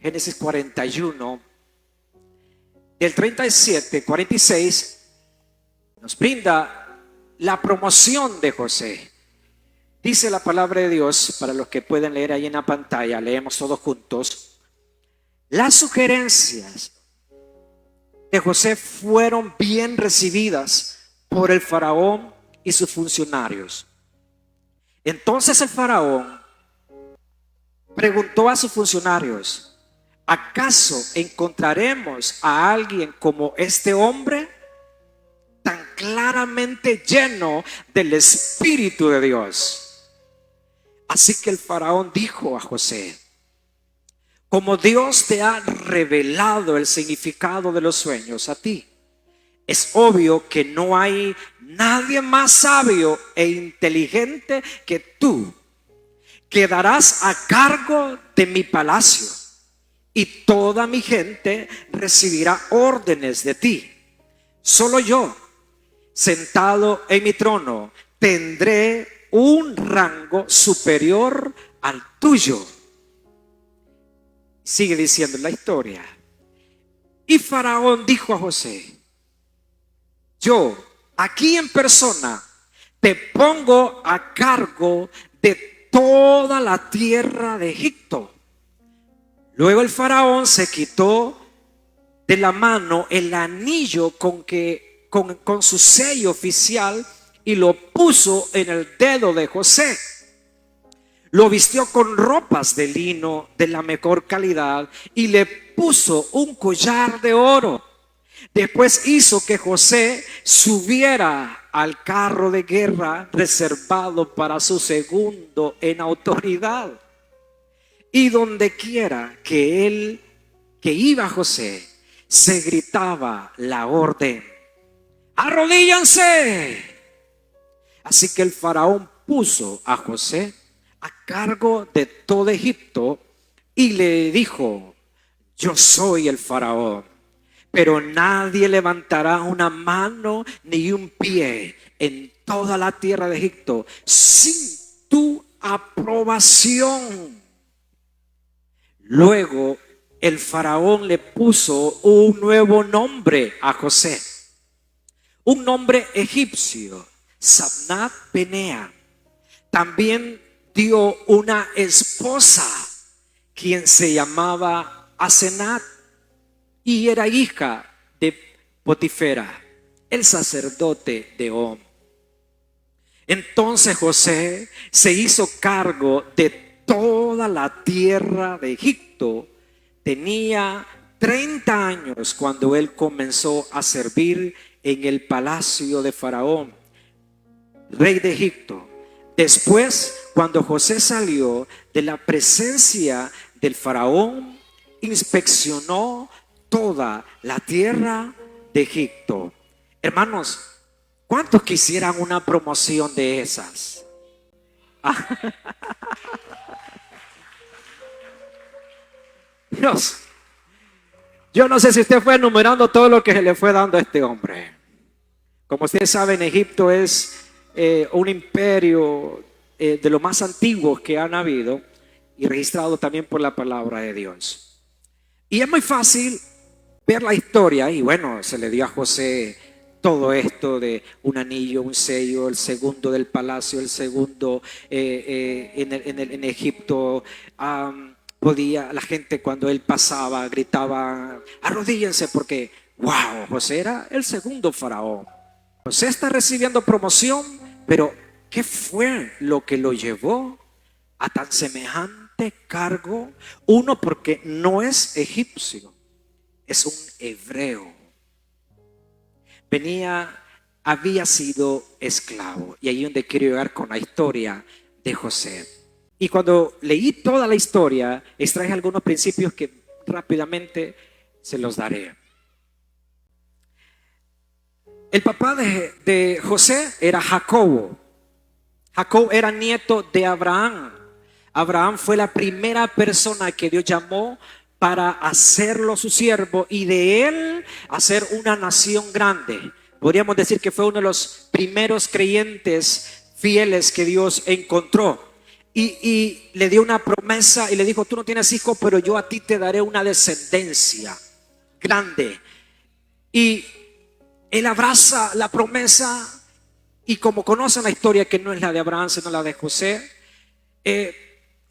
Génesis 41, del 37, 46, nos brinda la promoción de José. Dice la palabra de Dios, para los que pueden leer ahí en la pantalla, leemos todos juntos. Las sugerencias de José fueron bien recibidas por el faraón y sus funcionarios. Entonces el faraón preguntó a sus funcionarios: ¿acaso encontraremos a alguien como este hombre, tan claramente lleno del Espíritu de Dios? Así que el faraón dijo a José: como Dios te ha revelado el significado de los sueños a ti, es obvio que no hay nadie más sabio e inteligente que tú. Quedarás a cargo de mi palacio y toda mi gente recibirá órdenes de ti. Solo yo, sentado en mi trono, tendré un rango superior al tuyo. Sigue diciendo la historia. Y Faraón dijo a José: yo aquí en persona te pongo a cargo de toda la tierra de Egipto. Luego el faraón se quitó de la mano el anillo con su sello oficial y lo puso en el dedo de José. Lo vistió con ropas de lino de la mejor calidad y le puso un collar de oro. Después hizo que José subiera al carro de guerra reservado para su segundo en autoridad. Y donde quiera que iba José, se gritaba la orden: ¡arrodíllense! Así que el faraón puso a José a cargo de todo Egipto y le dijo: yo soy el faraón, pero nadie levantará una mano ni un pie en toda la tierra de Egipto sin tu aprobación. Luego el faraón le puso un nuevo nombre a José, un nombre egipcio, Sabnat Penea. También dio una esposa, quien se llamaba Asenat, y era hija de Potifera, el sacerdote de On. Entonces José se hizo cargo de toda la tierra de Egipto. Tenía 30 años cuando él comenzó a servir en el palacio de Faraón, rey de Egipto. Después, cuando José salió de la presencia del faraón, inspeccionó toda la tierra de Egipto. Hermanos, ¿cuántos quisieran una promoción de esas? Dios, yo no sé si usted fue enumerando todo lo que se le fue dando a este hombre. Como ustedes saben, Egipto es un imperio de los más antiguos que han habido y registrado también por la palabra de Dios. Y es muy fácil ver la historia y bueno, se le dio a José todo esto de un anillo, un sello, el segundo del palacio, el segundo en Egipto. La gente cuando él pasaba gritaba: arrodíllense, porque wow, José era el segundo faraón. José está recibiendo promoción, pero ¿qué fue lo que lo llevó a tan semejante cargo? Uno, porque no es egipcio, es un hebreo. Había sido esclavo. Y ahí es donde quiero llegar con la historia de José. Y cuando leí toda la historia, extraje algunos principios que rápidamente se los daré. El papá de José era Jacobo. Jacob era nieto de Abraham. Abraham fue la primera persona que Dios llamó para hacerlo su siervo y de él hacer una nación grande. Podríamos decir que fue uno de los primeros creyentes fieles que Dios encontró. y le dio una promesa y le dijo: tú no tienes hijos, pero yo a ti te daré una descendencia grande. Y él abraza la promesa, y como conocen la historia, que no es la de Abraham sino la de José,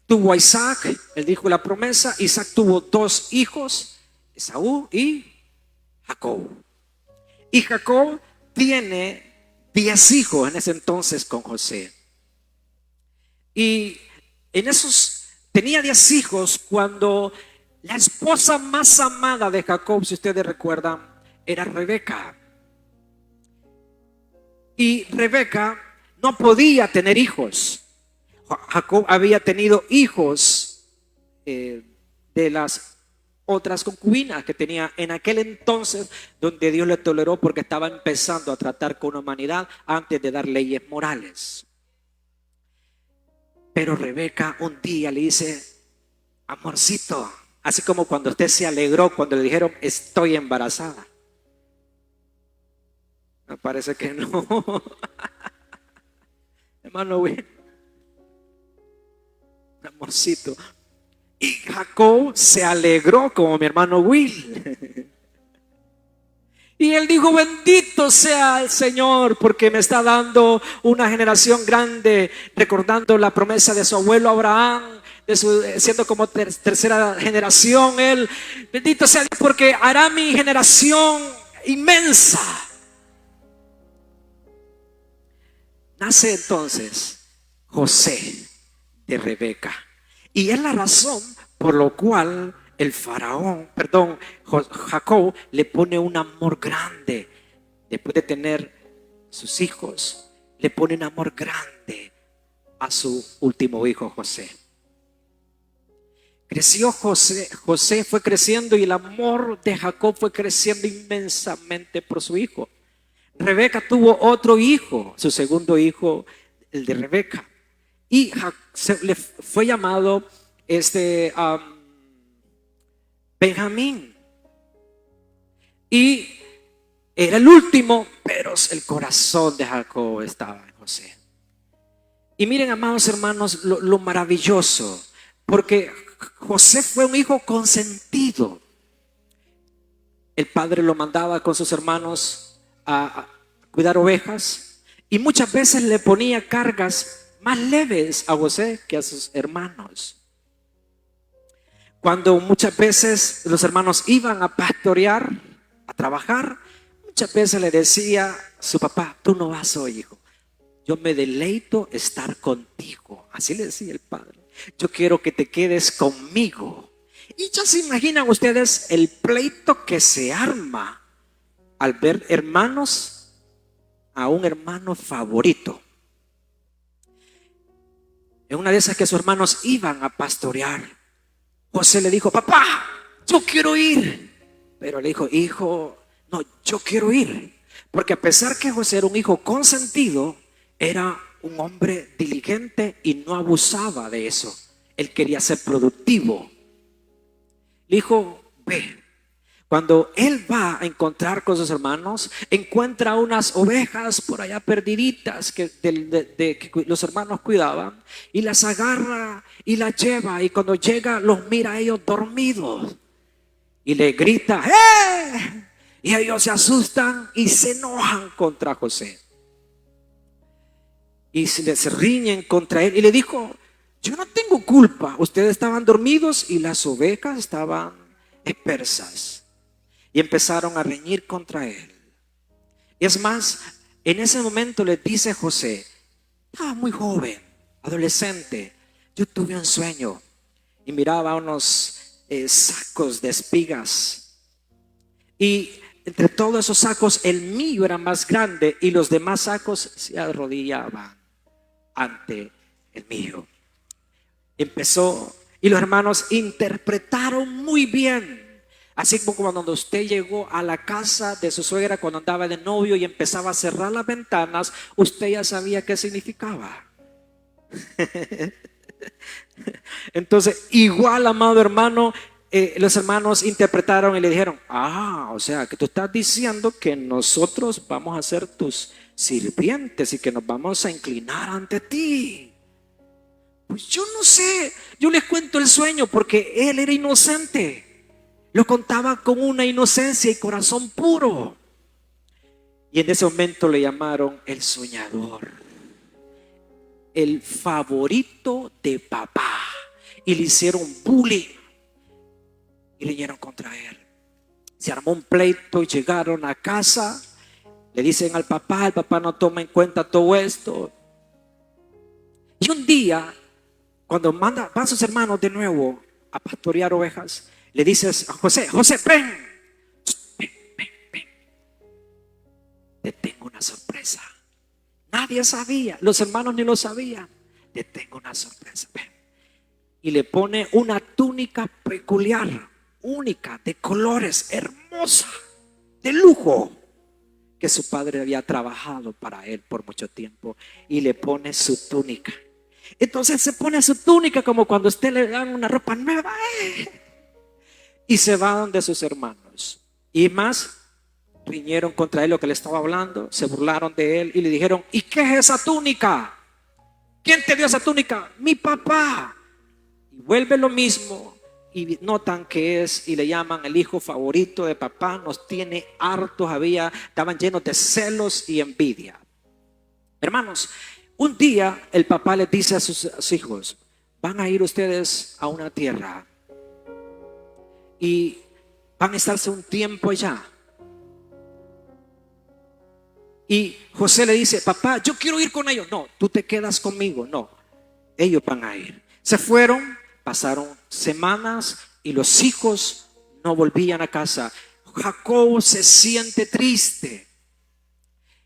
tuvo a Isaac. Él dijo la promesa. Isaac tuvo dos hijos, Esaú y Jacob. Y Jacob tiene 10 hijos en ese entonces con José. Y en esos tenía 10 hijos cuando la esposa más amada de Jacob, si ustedes recuerdan, era Rebeca. Y Rebeca no podía tener hijos. Jacob había tenido hijos de las otras concubinas que tenía en aquel entonces, donde Dios le toleró porque estaba empezando a tratar con la humanidad antes de dar leyes morales. Pero Rebeca un día le dice: amorcito, así como cuando usted se alegró cuando le dijeron: estoy embarazada. Me parece que no. Hermano Will, amorcito. Y Jacob se alegró como mi hermano Will. Y él dijo: bendito sea el Señor, porque me está dando una generación grande, recordando la promesa de su abuelo Abraham, siendo como tercera generación él. Bendito sea Dios, porque hará mi generación inmensa. Nace entonces José de Rebeca, y es la razón por la cual Jacob le pone un amor grande. Después de tener sus hijos, le pone un amor grande a su último hijo, José. Creció José fue creciendo, y el amor de Jacob fue creciendo inmensamente por su hijo. Rebeca tuvo otro hijo, su segundo hijo, el de Rebeca, y le fue llamado Benjamín. Y era el último, pero el corazón de Jacob estaba en José. Y miren, amados hermanos, lo maravilloso, porque José fue un hijo consentido. El padre lo mandaba con sus hermanos a cuidar ovejas, y muchas veces le ponía cargas más leves a José que a sus hermanos. Cuando muchas veces los hermanos iban a pastorear, a trabajar, muchas veces le decía su papá: tú no vas hoy, hijo, yo me deleito estar contigo. Así le decía el padre: yo quiero que te quedes conmigo. Y ya se imaginan ustedes el pleito que se arma al ver hermanos a un hermano favorito. En una de esas que sus hermanos iban a pastorear, José le dijo: papá, yo quiero ir. Pero le dijo: hijo, no, yo quiero ir. Porque a pesar que José era un hijo consentido, era un hombre diligente y no abusaba de eso. Él quería ser productivo. Le dijo: ve. Cuando él va a encontrar con sus hermanos, encuentra unas ovejas por allá perdiditas que los hermanos cuidaban, y las agarra y las lleva, y cuando llega los mira a ellos dormidos y le grita: ¡eh! Y ellos se asustan y se enojan contra José y se riñen contra él, y le dijo: yo no tengo culpa, ustedes estaban dormidos y las ovejas estaban dispersas. Y empezaron a reñir contra él. Y es más, en ese momento le dice José: estaba muy joven, adolescente, yo tuve un sueño y miraba unos sacos de espigas, y entre todos esos sacos el mío era más grande, y los demás sacos se arrodillaban ante el mío. Empezó, y los hermanos interpretaron muy bien. Así como cuando usted llegó a la casa de su suegra cuando andaba de novio y empezaba a cerrar las ventanas, usted ya sabía qué significaba. Entonces, igual, amado hermano, los hermanos interpretaron y le dijeron: o sea, que tú estás diciendo que nosotros vamos a ser tus sirvientes y que nos vamos a inclinar ante ti. Pues yo no sé, yo les cuento el sueño porque él era inocente. Lo contaba con una inocencia y corazón puro. Y en ese momento le llamaron el soñador, el favorito de papá. Y le hicieron bullying y le dieron contra él. Se armó un pleito y llegaron a casa. Le dicen al papá, el papá no toma en cuenta todo esto. Y un día, cuando van sus hermanos de nuevo a pastorear ovejas, le dices a José, José, ven, ven. Te tengo una sorpresa. Nadie sabía, los hermanos ni lo sabían. Te tengo una sorpresa, ven. Y le pone una túnica peculiar, única, de colores, hermosa, de lujo, que su padre había trabajado para él por mucho tiempo. Y le pone su túnica. Entonces se pone su túnica como cuando usted le dan una ropa nueva. Y se va donde sus hermanos. Y más, riñeron contra él lo que le estaba hablando. Se burlaron de él y le dijeron, ¿y qué es esa túnica? ¿Quién te dio esa túnica? Mi papá. Y vuelve lo mismo. Y notan que es, y le llaman el hijo favorito de papá. Nos tiene hartos, estaban llenos de celos y envidia. Hermanos, un día el papá les dice a sus hijos, van a ir ustedes a una tierra y van a estarse un tiempo allá. Y José le dice, papá, yo quiero ir con ellos. No, tú te quedas conmigo. No, ellos van a ir. Se fueron, pasaron semanas y los hijos no volvían a casa. Jacob se siente triste.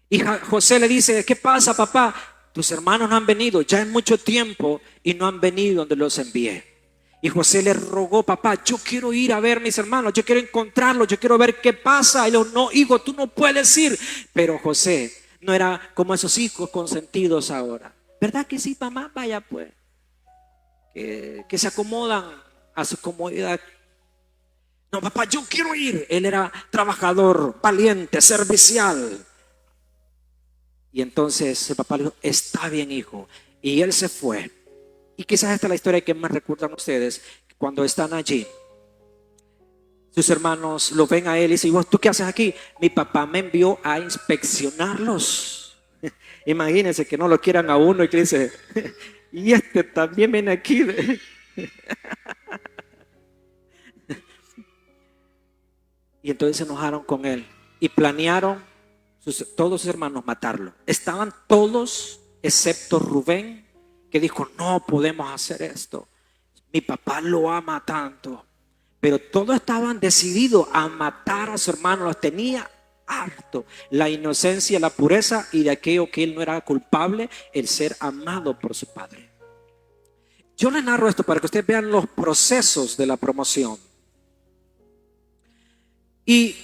Y José le dice, ¿qué pasa, papá? Tus hermanos no han venido, ya es mucho tiempo y no han venido donde los envié. Y José le rogó, papá, yo quiero ir a ver a mis hermanos, yo quiero encontrarlos, yo quiero ver qué pasa. Y le dijo, no, hijo, tú no puedes ir. Pero José no era como esos hijos consentidos ahora. ¿Verdad que sí, mamá? Vaya pues, que se acomodan a su comodidad. No, papá, yo quiero ir. Él era trabajador, valiente, servicial. Y entonces el papá le dijo, está bien, hijo. Y él se fue. Y quizás esta es la historia que más recuerdan ustedes. Cuando están allí, sus hermanos lo ven a él y dicen, ¿vos tú qué haces aquí? Mi papá me envió a inspeccionarlos. Imagínense que no lo quieran a uno y que dice, y este también viene aquí. Y entonces se enojaron con él y planearon todos sus hermanos matarlo. Estaban todos excepto Rubén, que dijo, no podemos hacer esto. Mi papá lo ama tanto. Pero todos estaban decididos a matar a su hermano. Los tenía harto. La inocencia, la pureza y de aquello que él no era culpable, el ser amado por su padre. Yo les narro esto para que ustedes vean los procesos de la promoción. Y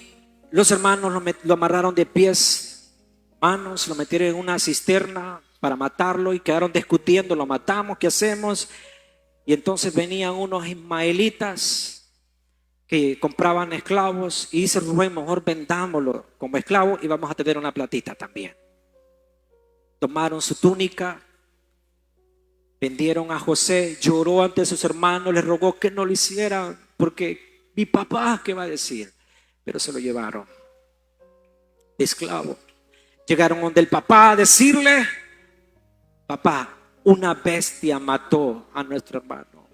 los hermanos lo amarraron de pies, manos, lo metieron en una cisterna para matarlo y quedaron discutiendo, lo matamos, ¿qué hacemos? Y entonces venían unos ismaelitas que compraban esclavos y dice Rubén, mejor vendámoslo como esclavo y vamos a tener una platita también. Tomaron su túnica, vendieron a José, lloró ante sus hermanos, les rogó que no lo hicieran porque mi papá, ¿qué va a decir? Pero se lo llevaron de esclavo. Llegaron donde el papá a decirle, papá, una bestia mató a nuestro hermano.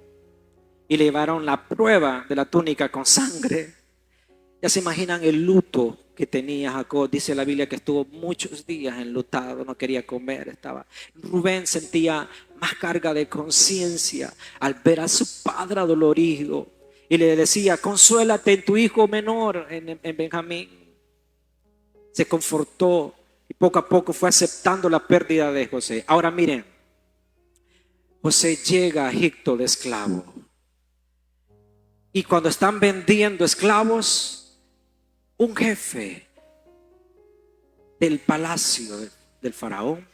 Y le llevaron la prueba de la túnica con sangre. Ya se imaginan el luto que tenía Jacob. Dice la Biblia que estuvo muchos días enlutado, no quería comer. Rubén sentía más carga de conciencia al ver a su padre dolorido. Y le decía, consuélate en tu hijo menor, en Benjamín. Se confortó y poco a poco fue aceptando la pérdida de José. Ahora miren, José llega a Egipto de esclavo. Y cuando están vendiendo esclavos, un jefe del palacio del faraón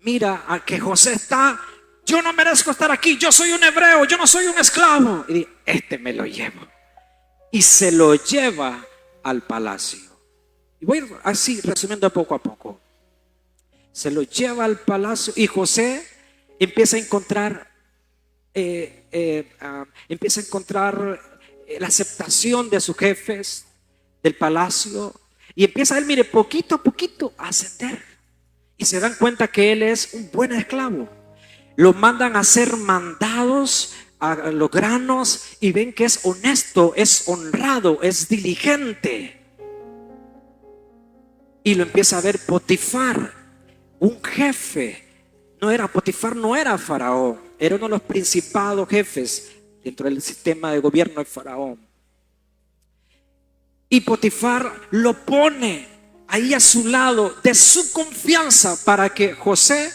mira a que José está, yo no merezco estar aquí, yo soy un hebreo, yo no soy un esclavo. Y dice, me lo llevo. Y se lo lleva al palacio. Y voy así resumiendo poco a poco. Se lo lleva al palacio y José empieza a encontrar empieza a encontrar la aceptación de sus jefes del palacio y empieza él, mire, poquito a poquito a ascender. Y se dan cuenta que él es un buen esclavo. Lo mandan a hacer mandados a los granos y ven que es honesto, es honrado, es diligente. Y lo empieza a ver Potifar, un jefe. Potifar no era faraón, era uno de los principados jefes dentro del sistema de gobierno de faraón. Y Potifar lo pone ahí a su lado de su confianza para que José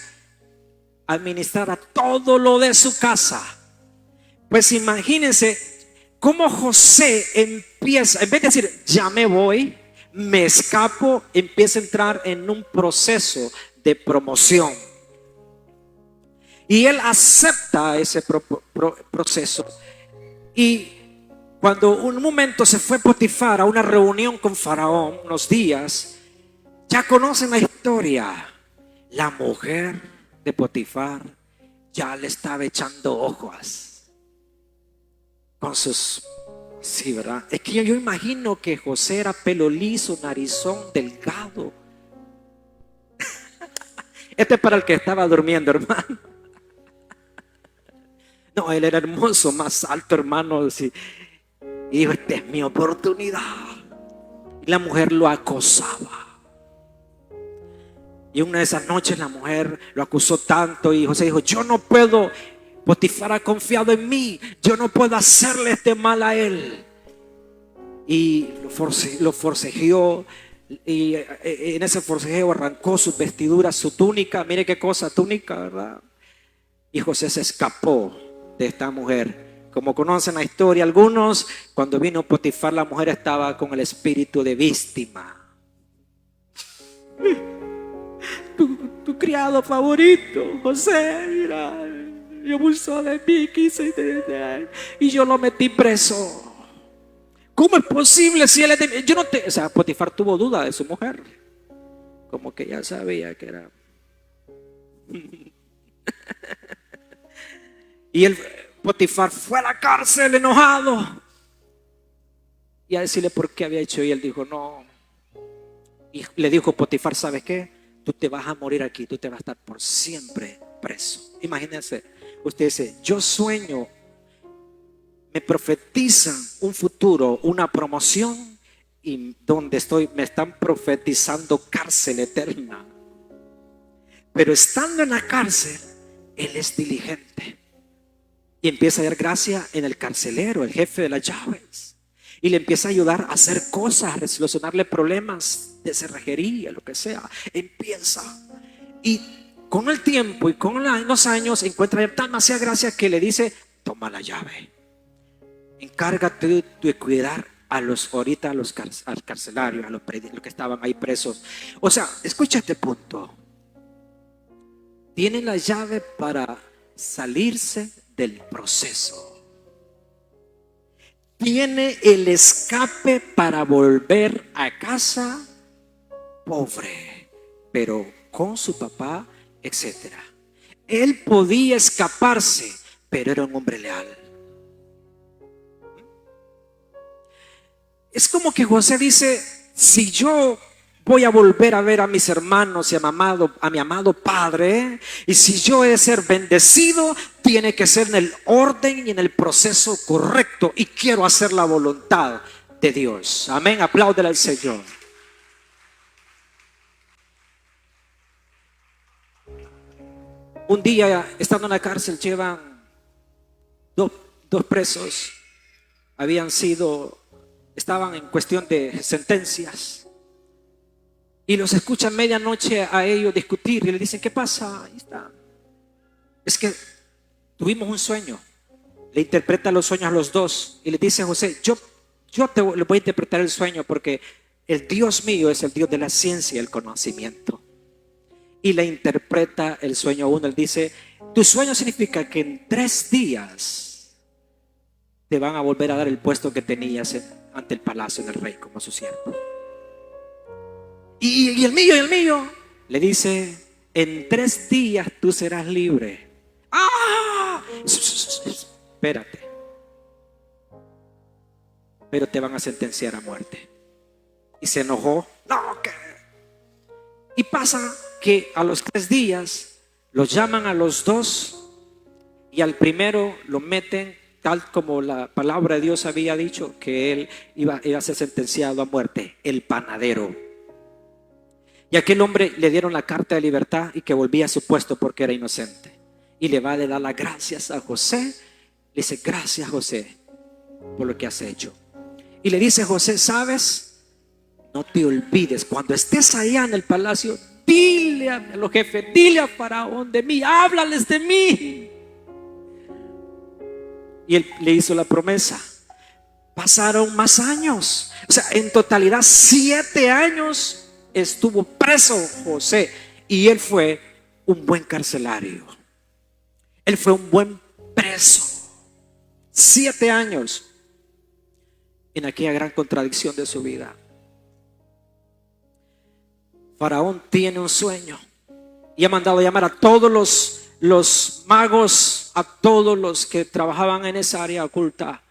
administrara todo lo de su casa. Pues imagínense cómo José empieza, en vez de decir ya me voy, me escapo, empieza a entrar en un proceso de promoción. Y él acepta ese proceso. Y cuando un momento se fue Potifar a una reunión con Faraón, unos días, ya conocen la historia. La mujer de Potifar ya le estaba echando ojos con sus... Sí, ¿verdad? Es que yo imagino que José era pelo liso, narizón, delgado. Este es para el que estaba durmiendo, hermano. No, él era hermoso, más alto, hermano. Sí. Y dijo, esta es mi oportunidad. Y la mujer lo acosaba. Y una de esas noches la mujer lo acusó tanto y José dijo, yo no puedo, Potifar ha confiado en mí, yo no puedo hacerle este mal a él. Y lo forcejeó. Y en ese forcejeo arrancó sus vestiduras, su túnica. Mire qué cosa, túnica, ¿verdad? Y José se escapó de esta mujer. Como conocen la historia algunos, cuando vino Potifar, la mujer estaba con el espíritu de víctima. Tu criado favorito, José, mira, y abusó de mí, y yo lo metí preso. ¿Cómo es posible si él es de... Yo no te... O sea, Potifar tuvo duda de su mujer. Como que ya sabía que era... Y el Potifar fue a la cárcel enojado. Y a decirle por qué había hecho. Y él dijo, no. Y le dijo Potifar, ¿sabes qué? Tú te vas a morir aquí. Tú te vas a estar por siempre preso. Imagínense. Usted dice, yo sueño. Me profetizan un futuro, una promoción, y donde estoy me están profetizando cárcel eterna. Pero estando en la cárcel, él es diligente y empieza a dar gracia en el carcelero, el jefe de las llaves, y le empieza a ayudar a hacer cosas, a solucionarle problemas de cerrajería, lo que sea. Empieza, y con el tiempo y con los años encuentra demasiada gracia que le dice, toma la llave. Encárgate de cuidar a los carcelarios, a los que estaban ahí presos. O sea, escucha este punto. Tiene la llave para salirse del proceso. Tiene el escape para volver a casa pobre, pero con su papá, etc. Él podía escaparse, pero era un hombre leal. Es como que José dice, si yo voy a volver a ver a mis hermanos y a mi amado padre, y si yo he de ser bendecido, tiene que ser en el orden y en el proceso correcto, y quiero hacer la voluntad de Dios. Amén, apláudele al Señor. Un día, estando en la cárcel, llevan dos presos, estaban en cuestión de sentencias, y los escuchan medianoche a ellos discutir y le dicen, ¿qué pasa? Ahí está. Es que tuvimos un sueño. Le interpreta los sueños a los dos y le dice a José, yo le voy a interpretar el sueño porque el Dios mío es el Dios de la ciencia y el conocimiento. Y le interpreta el sueño a uno. Él dice, tu sueño significa que en 3 días te van a volver a dar el puesto que tenías ante el palacio del rey como su siervo. Y el mío, le dice, en 3 días tú serás libre. ¡Ah! Espérate, pero te van a sentenciar a muerte. Y se enojó. No, ¿qué? Y pasa que a los 3 días los llaman a los dos, y al primero lo meten tal como la palabra de Dios había dicho, que él iba a ser sentenciado a muerte, el panadero. Y a aquel hombre le dieron la carta de libertad y que volvía a su puesto porque era inocente. Y le va a dar las gracias a José. Le dice: gracias, José, por lo que has hecho. Y le dice José: ¿sabes? No te olvides, cuando estés allá en el palacio, dile a los jefes, dile a Faraón de mí, háblales de mí. Y él le hizo la promesa. Pasaron más años. O sea, en totalidad 7 años estuvo preso José. Y él fue un buen carcelario. Él fue un buen preso. 7 años en aquella gran contradicción de su vida. Faraón tiene un sueño y ha mandado a llamar a todos los magos, a todos los que trabajaban en esa área oculta,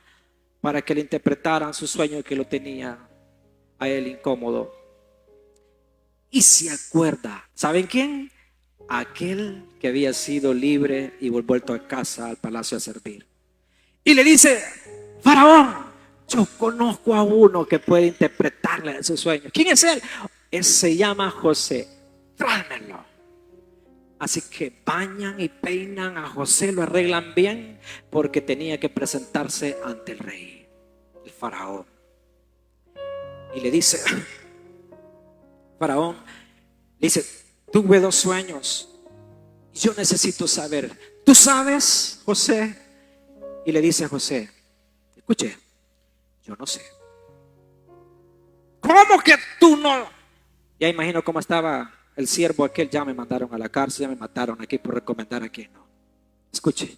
para que le interpretaran su sueño, que lo tenía a él incómodo. Y se acuerda, ¿saben quién? Aquel que había sido libre y vuelto a casa, al palacio, a servir. Y le dice: Faraón, yo conozco a uno que puede interpretarle su sueño. ¿Quién es él? Él se llama José. Tráemelo. Así que bañan y peinan a José, lo arreglan bien, porque tenía que presentarse ante el rey, el faraón. Y le dice, Faraón, le dice: tuve 2 sueños y yo necesito saber. ¿Tú sabes, José? Y le dice a José: escuche, yo no sé. ¿Cómo que tú no? Ya imagino cómo estaba el siervo aquel. Ya me mandaron a la cárcel, ya me mataron aquí por recomendar aquí. No, escuche,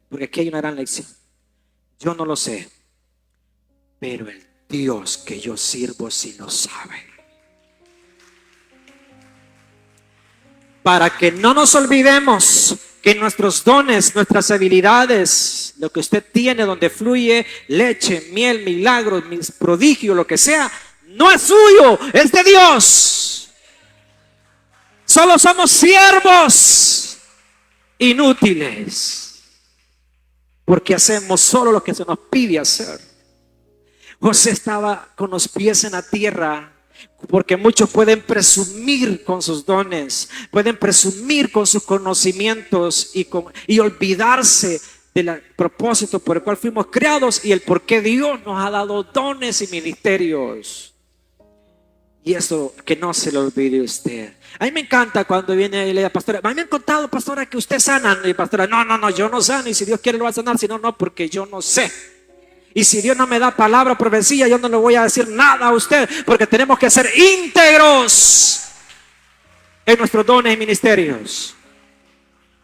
porque aquí hay una gran lección. Yo no lo sé, pero el Dios que yo sirvo sí lo sabe. Para que no nos olvidemos que nuestros dones, nuestras habilidades, lo que usted tiene, donde fluye leche, miel, milagros, prodigios, lo que sea, no es suyo, es de Dios. Solo somos siervos inútiles, porque hacemos solo lo que se nos pide hacer. José estaba con los pies en la tierra, porque muchos pueden presumir con sus dones, pueden presumir con sus conocimientos y olvidarse del propósito por el cual fuimos creados y el por qué Dios nos ha dado dones y ministerios. Y eso que no se lo olvide usted. A mí me encanta cuando viene y le dice: pastora, a mí me han contado, pastora, que usted sana. Y pastora: no, yo no sano, y si Dios quiere lo va a sanar, si no, no, porque yo no sé. Y si Dios no me da palabra, profecía, yo no le voy a decir nada a usted, porque tenemos que ser íntegros en nuestros dones y ministerios.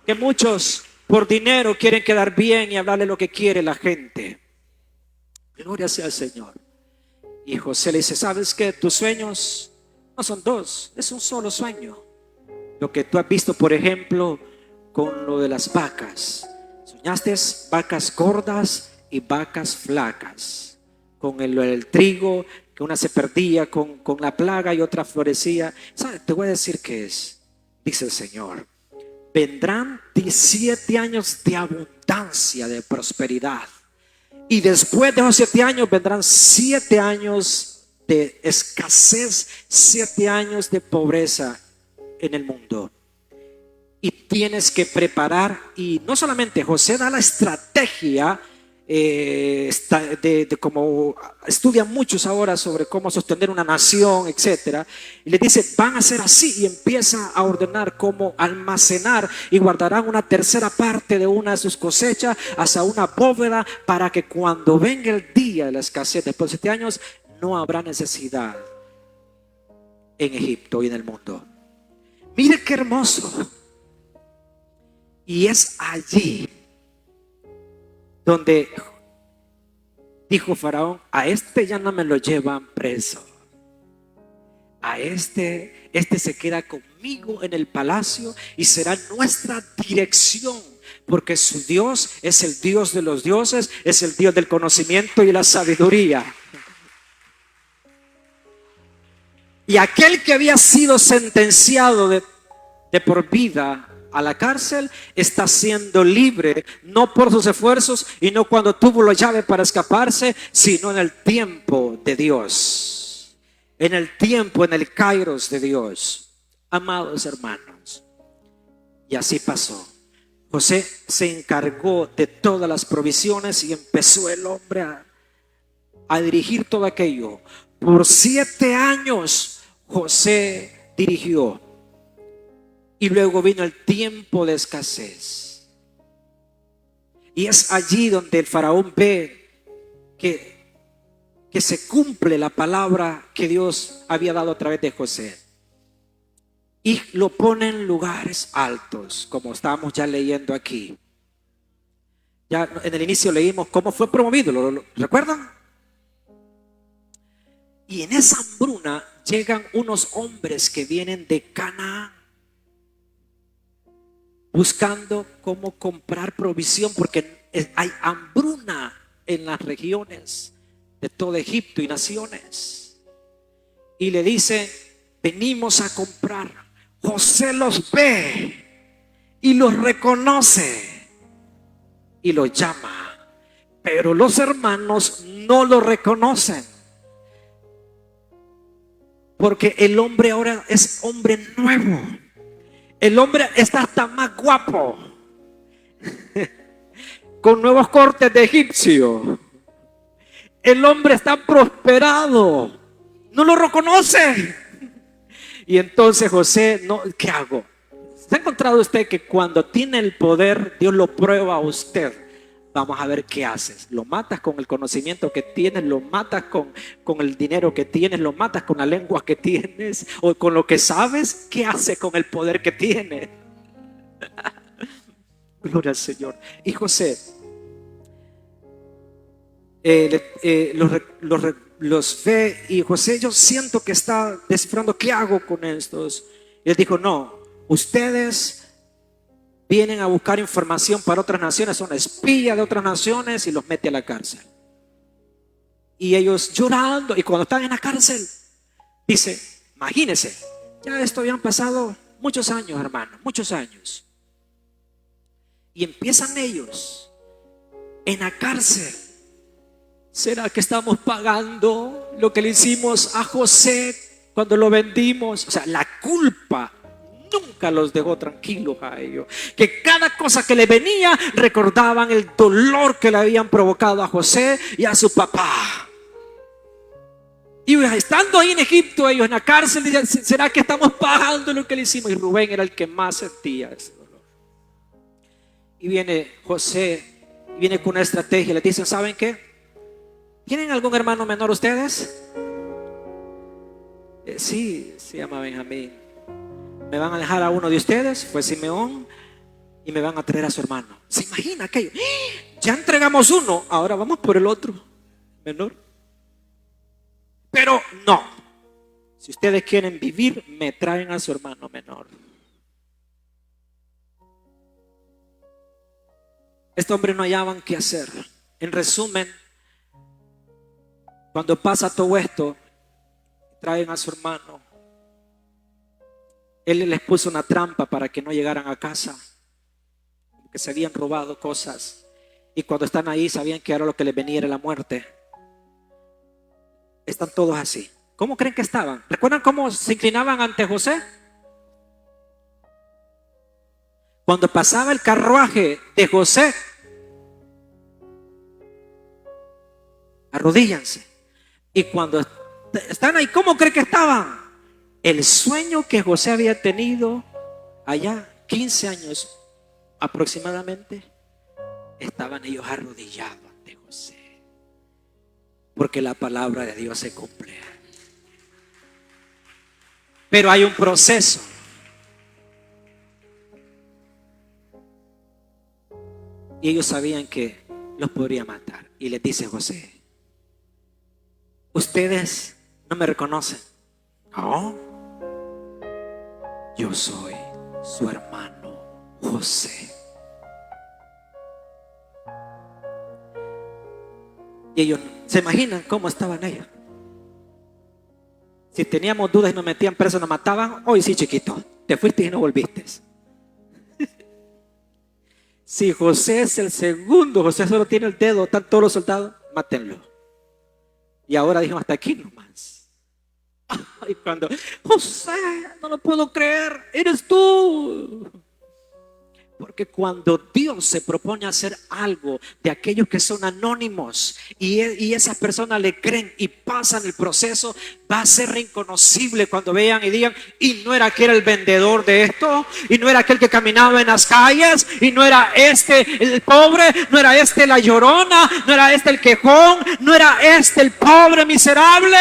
Que muchos por dinero quieren quedar bien y hablarle lo que quiere la gente. Gloria sea al Señor. Y José le dice: ¿sabes qué? Tus sueños no son 2, es un solo sueño. Lo que tú has visto, por ejemplo, con lo de las vacas. Soñaste vacas gordas y vacas flacas. Con el trigo, que una se perdía con la plaga y otra florecía. ¿Sabes? Te voy a decir qué es. Dice el Señor: vendrán 17 años de abundancia, de prosperidad. Y después de esos 7 años vendrán 7 años de escasez, 7 años de pobreza en el mundo. Y tienes que preparar. Y no solamente José da la estrategia, como estudian muchos ahora sobre cómo sostener una nación, etcétera, y le dice: van a ser así, y empieza a ordenar cómo almacenar, y guardarán una tercera parte de una de sus cosechas hasta una bóveda, para que cuando venga el día de la escasez después de 7 años, no habrá necesidad en Egipto y en el mundo. Mire qué hermoso. Y es allí donde dijo Faraón: a este ya no me lo llevan preso. A este se queda conmigo en el palacio y será nuestra dirección. porque su Dios es el Dios de los dioses, es el Dios del conocimiento y la sabiduría. Y aquel que había sido sentenciado de por vida a la cárcel está siendo libre, no por sus esfuerzos y no cuando tuvo la llave para escaparse, sino en el tiempo de Dios, en el tiempo, en el kairos de Dios. Amados hermanos, y así pasó. José se encargó de todas las provisiones y empezó el hombre a dirigir todo aquello. Por 7 años José dirigió. Y luego vino el tiempo de escasez. Y es allí donde el faraón ve que se cumple la palabra que Dios había dado a través de José. Y lo pone en lugares altos, como estábamos ya leyendo aquí. Ya en el inicio leímos cómo fue promovido, ¿lo recuerdan? Y en esa hambruna llegan unos hombres que vienen de Canaán, buscando cómo comprar provisión, porque hay hambruna en las regiones de todo Egipto y naciones. Y le dicen: venimos a comprar. José los ve y los reconoce y los llama, pero los hermanos no lo reconocen, porque el hombre ahora es hombre nuevo. El hombre está hasta más guapo, con nuevos cortes de egipcio. El hombre está prosperado, no lo reconoce. Y entonces José, no, ¿qué hago? ¿Se ha encontrado usted que cuando tiene el poder, Dios lo prueba a usted? Vamos a ver qué haces. Lo matas con el conocimiento que tienes, lo matas con el dinero que tienes, lo matas con la lengua que tienes o con lo que sabes. ¿Qué hace con el poder que tiene? Gloria al Señor. Y José los ve, y José, yo siento que está descifrando qué hago con estos. Y él dijo: no, ustedes vienen a buscar información para otras naciones, son espías de otras naciones, y los mete a la cárcel. Y ellos llorando, y cuando están en la cárcel, dice: imagínense, ya esto habían pasado muchos años, hermano, muchos años. Y empiezan ellos en la cárcel: ¿será que estamos pagando lo que le hicimos a José cuando lo vendimos? O sea, la culpa nunca los dejó tranquilos a ellos. Que cada cosa que le venía, recordaban el dolor que le habían provocado a José y a su papá. Y estando ahí en Egipto, ellos en la cárcel, dicen: ¿será que estamos pagando lo que le hicimos? Y Rubén era el que más sentía ese dolor. Y viene José, viene con una estrategia. Le dicen: ¿saben qué? ¿Tienen algún hermano menor ustedes? Sí, se llama Benjamín. Me van a dejar a uno de ustedes, fue Simeón, y me van a traer a su hermano. ¿Se imagina aquello? Ya entregamos uno, ahora vamos por el otro menor. Pero no, si ustedes quieren vivir, me traen a su hermano menor. Este hombre no hallaban qué hacer. En resumen, cuando pasa todo esto, traen a su hermano. Él les puso una trampa para que no llegaran a casa, que se habían robado cosas. Y cuando están ahí, sabían que ahora lo que les venía era la muerte. Están todos así. ¿Cómo creen que estaban? ¿Recuerdan cómo se inclinaban ante José? Cuando pasaba el carruaje de José, arrodíllanse. Y cuando están ahí, ¿cómo creen que estaban? El sueño que José había tenido allá 15 años aproximadamente, estaban ellos arrodillados ante José, porque la palabra de Dios se cumple. Pero hay un proceso. Y ellos sabían que los podría matar. Y les dice José: ustedes no me reconocen. No, yo soy su hermano José. Y ellos se imaginan cómo estaban ellos. Si teníamos dudas y nos metían presos, nos mataban. Hoy sí, chiquito, te fuiste y no volviste. Si José es el segundo, José solo tiene el dedo, están todos los soldados, mátenlo. Y ahora dijo, hasta aquí nomás. Y cuando, José, no lo puedo creer, eres tú. Porque cuando Dios se propone hacer algo de aquellos que son anónimos y esas personas le creen y pasan el proceso, va a ser reconocible cuando vean y digan, y no era aquel el vendedor de esto, y no era aquel que caminaba en las calles, y no era este el pobre, no era este la llorona, no era este el quejón, no era este el pobre miserable.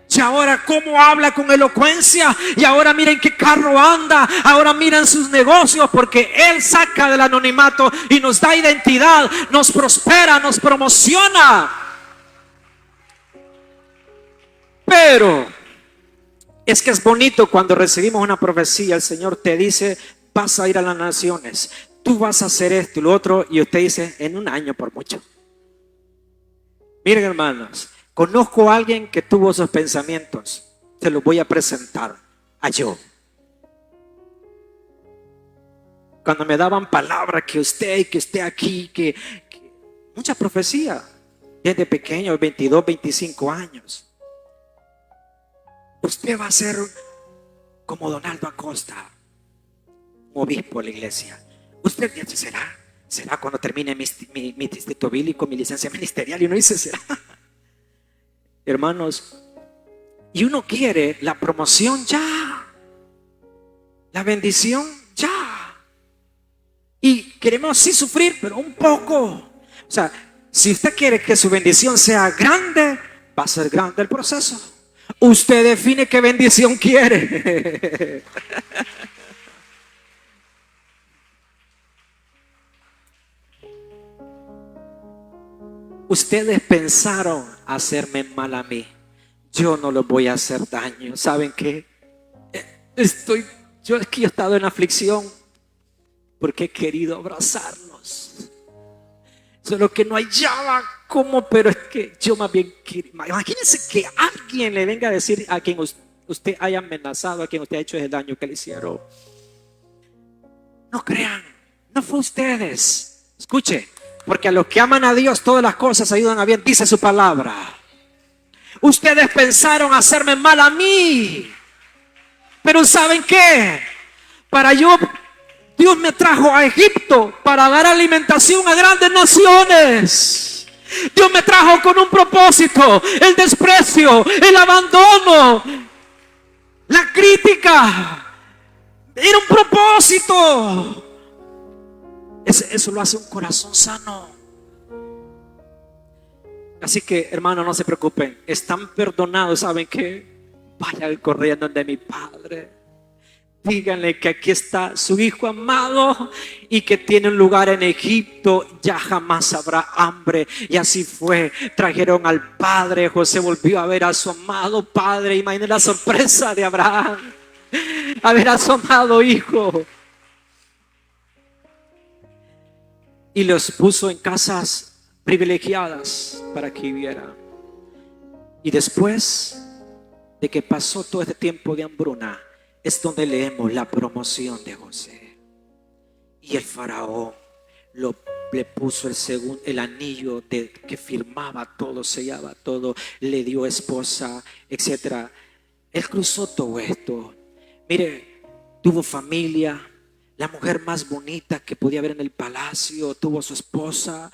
Y ahora cómo habla con elocuencia. Y ahora miren qué carro anda. Ahora miren sus negocios. Porque Él saca del anonimato y nos da identidad, nos prospera, nos promociona. Pero es que es bonito cuando recibimos una profecía. El Señor te dice, vas a ir a las naciones, tú vas a hacer esto y lo otro. Y usted dice, en un año por mucho. Miren, hermanos, conozco a alguien que tuvo esos pensamientos. Se los voy a presentar a yo. Cuando me daban palabras que usted aquí, que mucha profecía. Desde pequeño, 22, 25 años. Usted va a ser como Donaldo Acosta, obispo de la iglesia. Usted será cuando termine mi distrito bíblico, mi licencia ministerial. Y uno dice, será. Hermanos, y uno quiere la promoción ya, la bendición ya, y queremos sí sufrir, pero un poco. O sea, si usted quiere que su bendición sea grande, va a ser grande el proceso. Usted define qué bendición quiere. Ustedes pensaron hacerme mal a mí. Yo no les voy a hacer daño. ¿Saben qué? Yo he estado en aflicción porque he querido abrazarlos. Solo que no hallaba cómo, pero es que yo más bien quiero. Imagínense que alguien le venga a decir a quien usted haya amenazado, a quien usted ha hecho ese daño que le hicieron. No crean, no fue ustedes. Escuche. Porque a los que aman a Dios todas las cosas ayudan a bien, dice su palabra. Ustedes pensaron hacerme mal a mí. Pero ¿saben qué? Dios me trajo a Egipto para dar alimentación a grandes naciones. Dios me trajo con un propósito. El desprecio, el abandono, la crítica. Era un propósito. Eso lo hace un corazón sano. Así que, hermano, no se preocupen. Están perdonados. ¿Saben qué? Vayan corriendo de mi Padre. Díganle que aquí está su Hijo amado y que tiene un lugar en Egipto. Ya jamás habrá hambre. Y así fue. Trajeron al Padre. José volvió a ver a su amado Padre. Imaginen la sorpresa de Abraham. A ver a su amado Hijo. Y los puso en casas privilegiadas para que vivieran. Y después de que pasó todo este tiempo de hambruna, es donde leemos la promoción de José. Y el faraón le puso el anillo que firmaba todo, sellaba todo, le dio esposa, etc. Él cruzó todo esto. Mire, tuvo familia. La mujer más bonita que podía haber en el palacio, tuvo su esposa.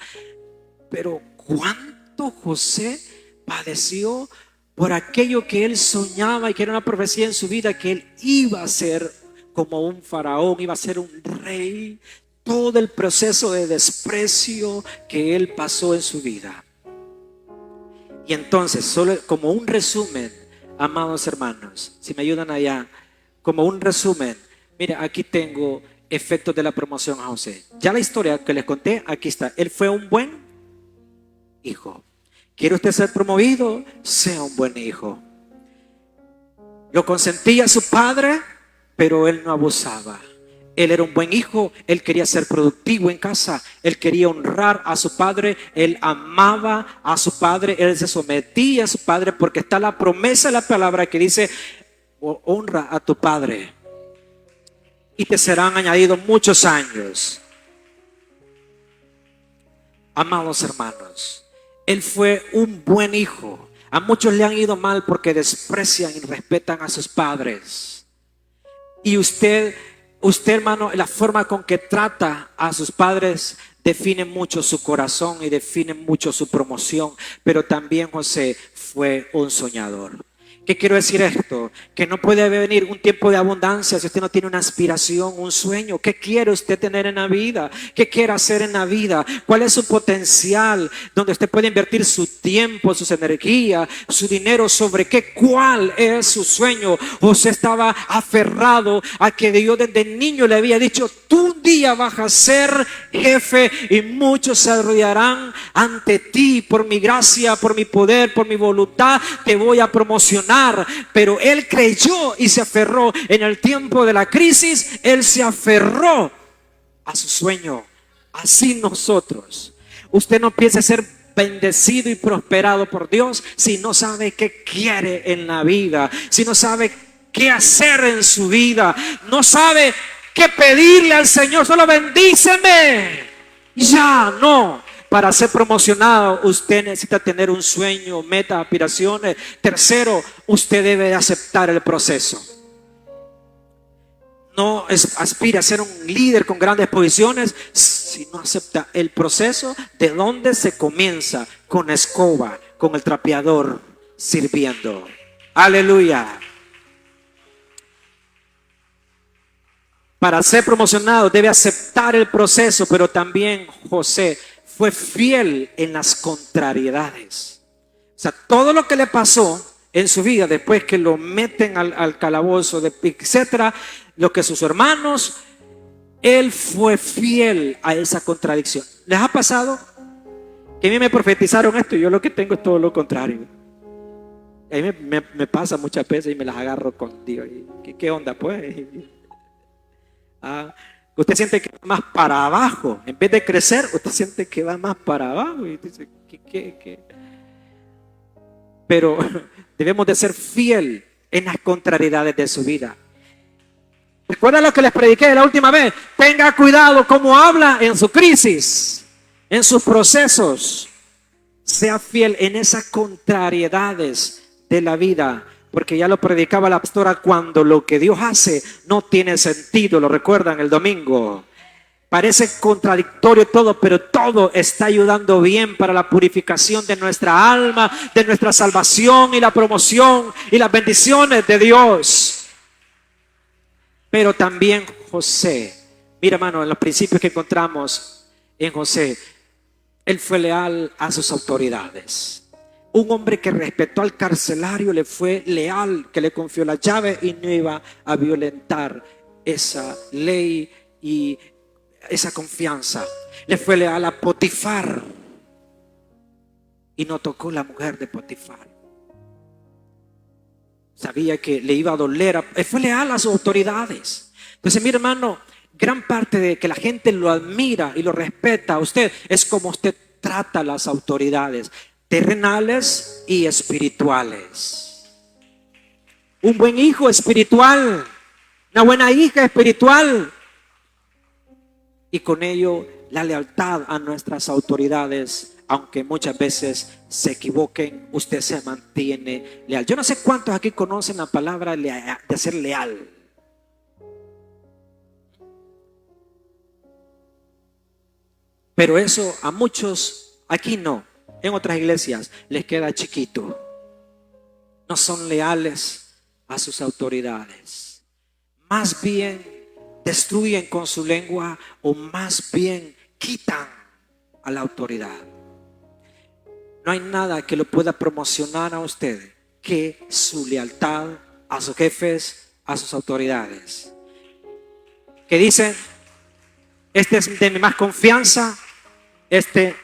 Pero ¿cuánto José padeció por aquello que él soñaba y que era una profecía en su vida, que él iba a ser como un faraón, iba a ser un rey? Todo el proceso de desprecio que él pasó en su vida. Y entonces, solo como un resumen, amados hermanos, si me ayudan allá, como un resumen. Mira, aquí tengo efectos de la promoción a José. Ya la historia que les conté, aquí está. Él fue un buen hijo. ¿Quiere usted ser promovido? Sea un buen hijo. Lo consentía su padre, pero él no abusaba. Él era un buen hijo, él quería ser productivo en casa, él quería honrar a su padre, él amaba a su padre, él se sometía a su padre, porque está la promesa de la palabra que dice: honra a tu padre y te serán añadidos muchos años. Amados hermanos, él fue un buen hijo. A muchos le han ido mal porque desprecian y respetan a sus padres. Y usted hermano, la forma con que trata a sus padres define mucho su corazón y define mucho su promoción. Pero también José fue un soñador. ¿Qué quiero decir esto? Que no puede venir un tiempo de abundancia si usted no tiene una aspiración, un sueño. ¿Qué quiere usted tener en la vida? ¿Qué quiere hacer en la vida? ¿Cuál es su potencial? Donde usted puede invertir su tiempo, sus energías, su dinero. ¿Sobre qué? ¿Cuál es su sueño? José estaba aferrado a que Dios desde niño le había dicho: tú un día vas a ser jefe y muchos se arrodillarán ante ti. Por mi gracia, por mi poder, por mi voluntad, te voy a promocionar. Pero él creyó y se aferró. En el tiempo de la crisis, él se aferró a su sueño. Así nosotros. Usted no piense ser bendecido y prosperado por Dios si no sabe qué quiere en la vida, si no sabe qué hacer en su vida, no sabe qué pedirle al Señor. Solo bendíceme. Ya no. Para ser promocionado, usted necesita tener un sueño, metas, aspiraciones. Tercero, usted debe aceptar el proceso. No aspira a ser un líder con grandes posiciones si no acepta el proceso. ¿De dónde se comienza? Con escoba, con el trapeador, sirviendo. Aleluya. Para ser promocionado debe aceptar el proceso, pero también José fue fiel en las contrariedades. O sea, todo lo que le pasó en su vida después que lo meten al calabozo, etcétera, lo que sus hermanos, él fue fiel a esa contradicción. ¿Les ha pasado? Que a mí me profetizaron esto y yo lo que tengo es todo lo contrario. A mí me pasa muchas veces y me las agarro con Dios. ¿Qué onda pues? Usted siente que va más para abajo. En vez de crecer, usted siente que va más para abajo. Y dice, ¿qué? Pero debemos de ser fiel en las contrariedades de su vida. ¿Recuerdan lo que les prediqué la última vez? Tenga cuidado cómo habla en su crisis, en sus procesos. Sea fiel en esas contrariedades de la vida. Porque ya lo predicaba la pastora, cuando lo que Dios hace no tiene sentido. Lo recuerdan el domingo. Parece contradictorio todo, pero todo está ayudando bien para la purificación de nuestra alma, de nuestra salvación y la promoción y las bendiciones de Dios. Pero también José, mira hermano, en los principios que encontramos en José, él fue leal a sus autoridades. Un hombre que respetó al carcelario, le fue leal, que le confió la llave y no iba a violentar esa ley y esa confianza. Le fue leal a Potifar y no tocó la mujer de Potifar. Sabía que le iba a doler. Fue leal a sus autoridades. Entonces, mi hermano, gran parte de que la gente lo admira y lo respeta a usted es como usted trata a las autoridades terrenales y espirituales. Un buen hijo espiritual, una buena hija espiritual, y con ello la lealtad a nuestras autoridades, aunque muchas veces se equivoquen, usted se mantiene leal. Yo no sé cuántos aquí conocen la palabra de ser leal. Pero eso a muchos aquí no. En otras iglesias les queda chiquito. No son leales a sus autoridades. Más bien destruyen con su lengua, o más bien quitan a la autoridad. No hay nada que lo pueda promocionar a usted que su lealtad a sus jefes, a sus autoridades. Que dicen: este es de mi más confianza, este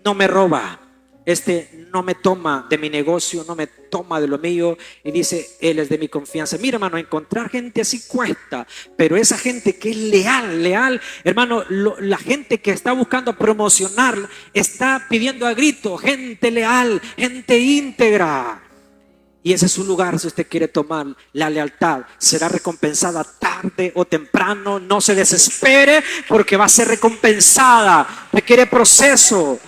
no me roba, Este no me toma de mi negocio, no me toma de lo mío, y dice, Él es de mi confianza. Mira, hermano, encontrar gente así cuesta, pero esa gente que es leal, hermano, la gente que está buscando promocionar, está pidiendo a grito, gente leal, gente íntegra. Y ese es su lugar. Si usted quiere tomar la lealtad, será recompensada tarde o temprano. No se desespere, porque va a ser recompensada. Requiere proceso.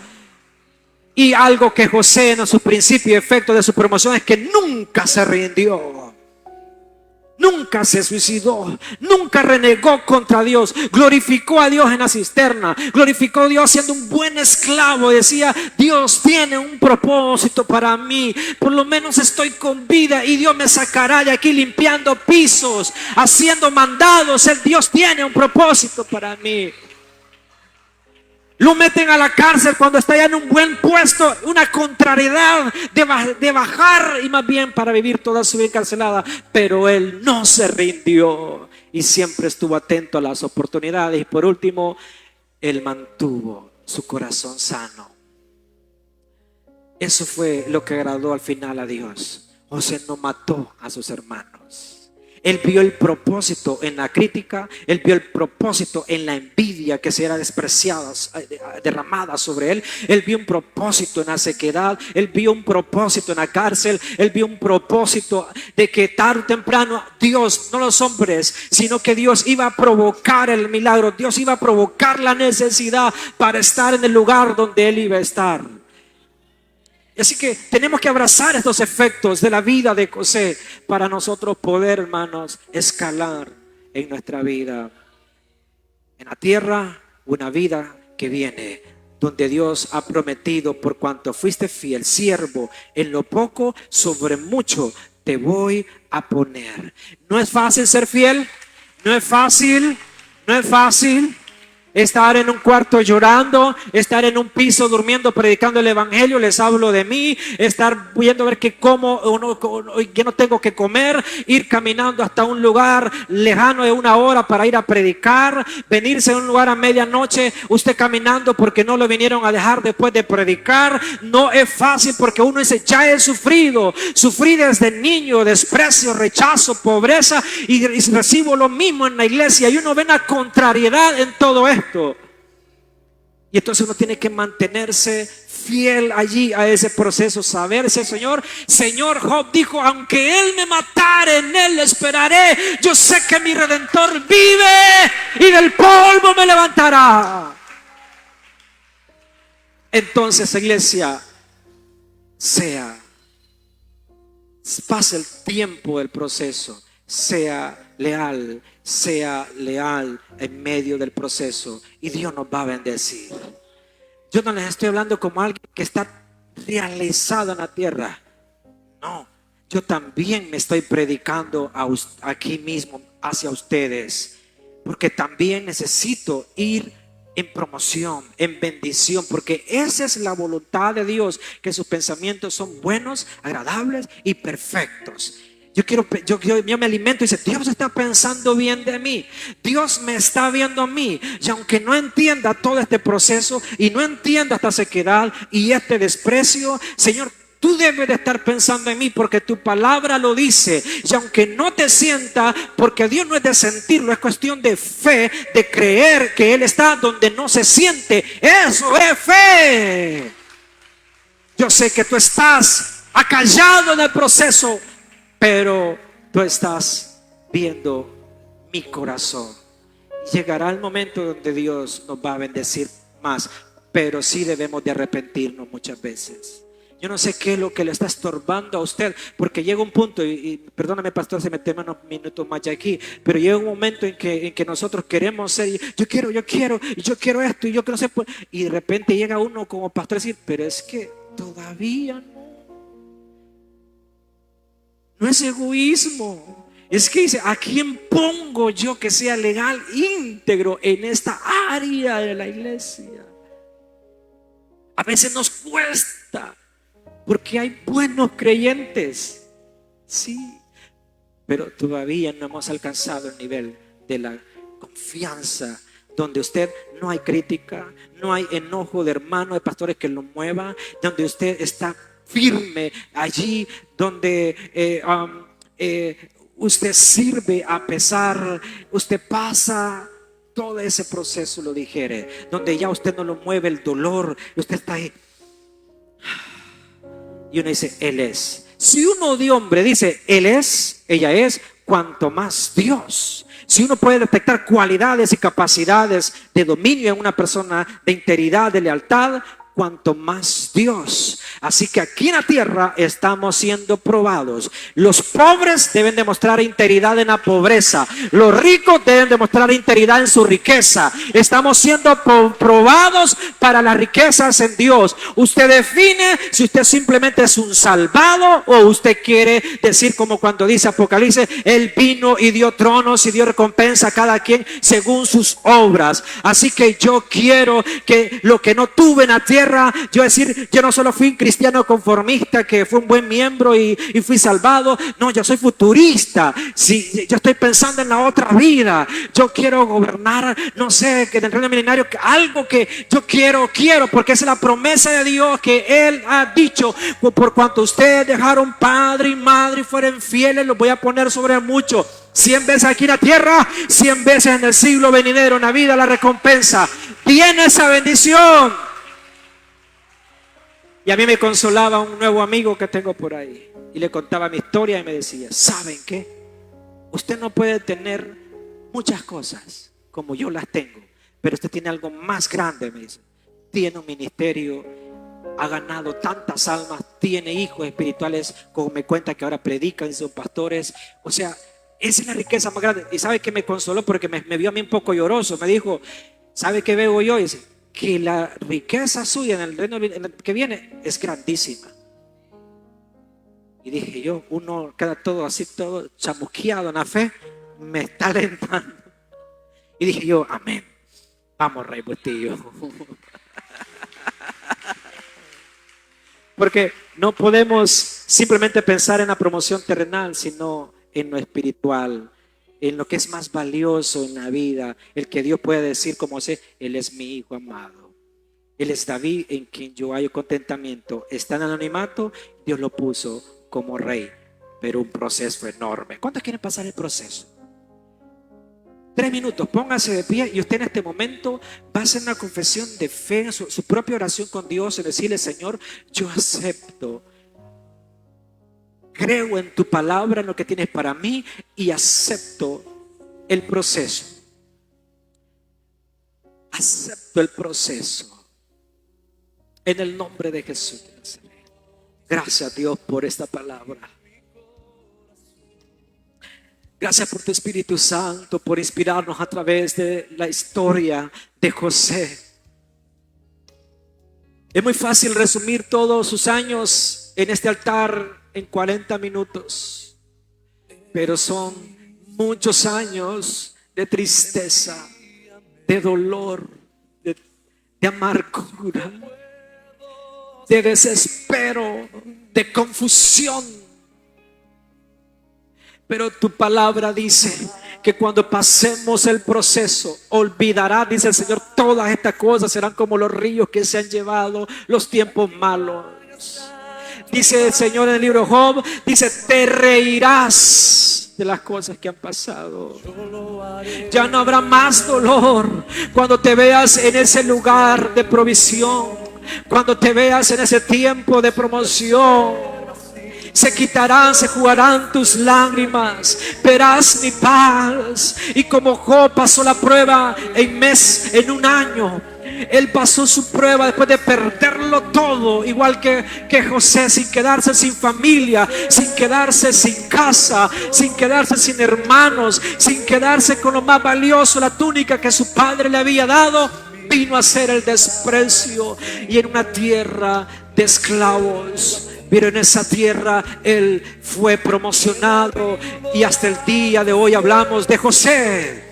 Y algo que José, en su principio y efecto de su promoción, es que nunca se rindió, nunca se suicidó, nunca renegó contra Dios. Glorificó a Dios en la cisterna, glorificó a Dios siendo un buen esclavo. Decía, Dios tiene un propósito para mí, por lo menos estoy con vida y Dios me sacará de aquí limpiando pisos, haciendo mandados. Dios tiene un propósito para mí. Lo meten a la cárcel cuando está ya en un buen puesto, una contrariedad de bajar, y más bien para vivir toda su vida encarcelada. Pero él no se rindió y siempre estuvo atento a las oportunidades. Y por último, él mantuvo su corazón sano. Eso fue lo que agradó al final a Dios. José no mató a sus hermanos. Él vio el propósito en la crítica, él vio el propósito en la envidia que se era despreciada, derramada sobre él. Él vio un propósito en la sequedad, él vio un propósito en la cárcel, él vio un propósito de que tarde o temprano Dios, no los hombres, sino que Dios iba a provocar el milagro, Dios iba a provocar la necesidad para estar en el lugar donde él iba a estar. Así que tenemos que abrazar estos efectos de la vida de José para nosotros poder, hermanos, escalar en nuestra vida. En la tierra, una vida que viene, donde Dios ha prometido: por cuanto fuiste fiel, siervo, en lo poco, sobre mucho te voy a poner. No es fácil ser fiel, no es fácil estar en un cuarto llorando, estar en un piso durmiendo, predicando el evangelio. Les hablo de mí. Estar viendo a ver qué como o no, que no tengo que comer, ir caminando hasta un lugar lejano de 1 hora para ir a predicar, venirse a un lugar a medianoche, usted caminando porque no lo vinieron a dejar después de predicar. No es fácil, porque uno dice: ya he sufrido, sufrí desde niño, desprecio, rechazo, pobreza, y recibo lo mismo en la iglesia, y uno ve una contrariedad en todo esto. Y entonces uno tiene que mantenerse fiel allí a ese proceso, saberse: Señor, Job dijo: aunque él me matare, en él esperaré. Yo sé que mi Redentor vive y del polvo me levantará. Entonces, iglesia, pase el tiempo del proceso, sea leal en medio del proceso, y Dios nos va a bendecir. Yo no les estoy hablando como alguien que está realizado en la tierra. No, yo también me estoy predicando aquí mismo hacia ustedes, porque también necesito ir en promoción, en bendición, porque esa es la voluntad de Dios, que sus pensamientos son buenos, agradables y perfectos. Yo me alimento y dice: Dios está pensando bien de mí, Dios me está viendo a mí. Y aunque no entienda todo este proceso, y no entienda esta sequedad y este desprecio, Señor, tú debes de estar pensando en mí, porque tu palabra lo dice. Y aunque no te sienta, porque Dios no es de sentirlo, es cuestión de fe, de creer que Él está donde no se siente. Eso es fe. Yo sé que tú estás acallado en el proceso, pero tú estás viendo mi corazón. Llegará el momento donde Dios nos va a bendecir más, pero sí debemos de arrepentirnos muchas veces. Yo no sé qué es lo que le está estorbando a usted, porque llega un punto, y perdóname, pastor, se me teme unos minutos más ya aquí, pero llega un momento en que nosotros queremos ser: yo quiero, y yo quiero esto, y yo quiero ser, y de repente llega uno como pastor a decir: pero es que todavía no. No es egoísmo, es que dice: ¿a quién pongo yo que sea legal, íntegro en esta área de la iglesia? A veces nos cuesta, porque hay buenos creyentes, sí, pero todavía no hemos alcanzado el nivel de la confianza donde usted no hay crítica, no hay enojo de hermano, de pastores que lo mueva, donde usted está firme allí, donde usted sirve a pesar, usted pasa todo ese proceso, lo dijere, donde ya usted no lo mueve el dolor, usted está ahí. Y uno dice, Él es. Si uno de hombre dice, Él es, ella es, cuanto más Dios. Si uno puede detectar cualidades y capacidades de dominio en una persona, de integridad, de lealtad, cuanto más Dios. Así que aquí en la tierra estamos siendo probados. Los pobres deben demostrar integridad en la pobreza. Los ricos deben demostrar integridad en su riqueza. Estamos siendo probados para las riquezas en Dios. Usted define si usted simplemente es un salvado o usted quiere decir, como cuando dice Apocalipsis, Él vino y dio tronos y dio recompensa a cada quien según sus obras. Así que yo quiero que lo que no tuve en la tierra, yo decir, yo no solo fui un cristiano conformista que fue un buen miembro y fui salvado. No, yo soy futurista. Sí, yo estoy pensando en la otra vida. Yo quiero gobernar, no sé, que en el reino milenario, algo que yo quiero, porque esa es la promesa de Dios que Él ha dicho. Por cuanto ustedes dejaron padre y madre y fueron fieles, los voy a poner sobre muchos. 100 veces aquí en la tierra, 100 veces en el siglo venidero, en la vida, la recompensa. Viene esa bendición. Y a mí me consolaba un nuevo amigo que tengo por ahí. Y le contaba mi historia y me decía, ¿saben qué? Usted no puede tener muchas cosas como yo las tengo, pero usted tiene algo más grande, me dice. Tiene un ministerio, ha ganado tantas almas, tiene hijos espirituales, como me cuenta que ahora predican y son pastores. O sea, esa es la riqueza más grande. Y ¿sabe qué me consoló? Porque me vio a mí un poco lloroso. Me dijo, ¿sabe qué veo yo? Y dice, que la riqueza suya en el reino que viene es grandísima. Y dije yo, uno queda todo así, todo chamusqueado en la fe, me está alentando. Y dije yo, amén, vamos Rey Bustillo. Porque no podemos simplemente pensar en la promoción terrenal, sino en lo espiritual, en lo que es más valioso en la vida, el que Dios puede decir como sé, Él es mi hijo amado, Él es David en quien yo hallo contentamiento. Está en anonimato, Dios lo puso como rey, pero un proceso enorme. ¿Cuántos quieren pasar el proceso? 3 minutos, póngase de pie y usted en este momento va a hacer una confesión de fe, su propia oración con Dios, y decirle, Señor, yo acepto, creo en tu palabra, en lo que tienes para mí, y acepto el proceso. Acepto el proceso. En el nombre de Jesús de Nazaret. Gracias, Dios, por esta palabra. Gracias por tu Espíritu Santo, por inspirarnos a través de la historia de José. Es muy fácil resumir todos sus años en este altar en 40 minutos, pero son muchos años de tristeza, de dolor, de amargura, de desespero, de confusión. Pero tu palabra dice que cuando pasemos el proceso, olvidará, dice el Señor, todas estas cosas serán como los ríos que se han llevado los tiempos malos. Dice el Señor en el libro de Job, dice, te reirás de las cosas que han pasado. Ya no habrá más dolor cuando te veas en ese lugar de provisión, cuando te veas en ese tiempo de promoción. Se quitarán, se jugarán tus lágrimas, verás mi paz. Y como Job pasó la prueba en un año, él pasó su prueba después de perderlo todo, igual que José, sin quedarse sin familia, sin quedarse sin casa, sin quedarse sin hermanos, sin quedarse con lo más valioso, la túnica que su padre le había dado. Vino a ser el desprecio y en una tierra de esclavos. Pero en esa tierra él fue promocionado y hasta el día de hoy hablamos de José,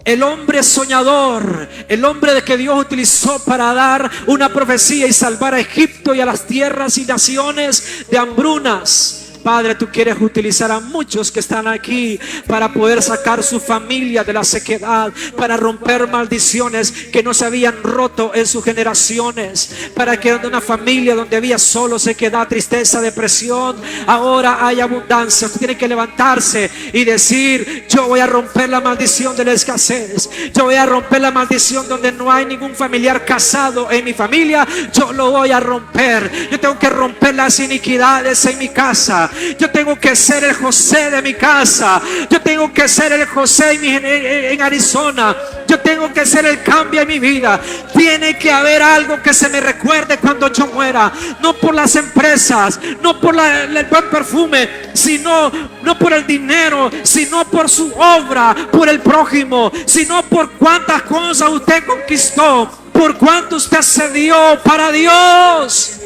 el hombre soñador, el hombre de que Dios utilizó para dar una profecía y salvar a Egipto y a las tierras y naciones de hambrunas. Padre, tú quieres utilizar a muchos que están aquí para poder sacar su familia de la sequedad, para romper maldiciones que no se habían roto en sus generaciones, para que una familia donde había solo sequedad, tristeza, depresión, ahora hay abundancia. Usted tiene que levantarse y decir: yo voy a romper la maldición de la escasez, yo voy a romper la maldición donde no hay ningún familiar casado en mi familia. Yo lo voy a romper. Yo tengo que romper las iniquidades en mi casa. Yo tengo que ser el José de mi casa. Yo tengo que ser el José en Arizona. Yo tengo que ser el cambio en mi vida. Tiene que haber algo que se me recuerde cuando yo muera. No por las empresas, no por el buen perfume, sino no por el dinero, sino por su obra, por el prójimo, sino por cuántas cosas usted conquistó, por cuánto usted se dio para Dios.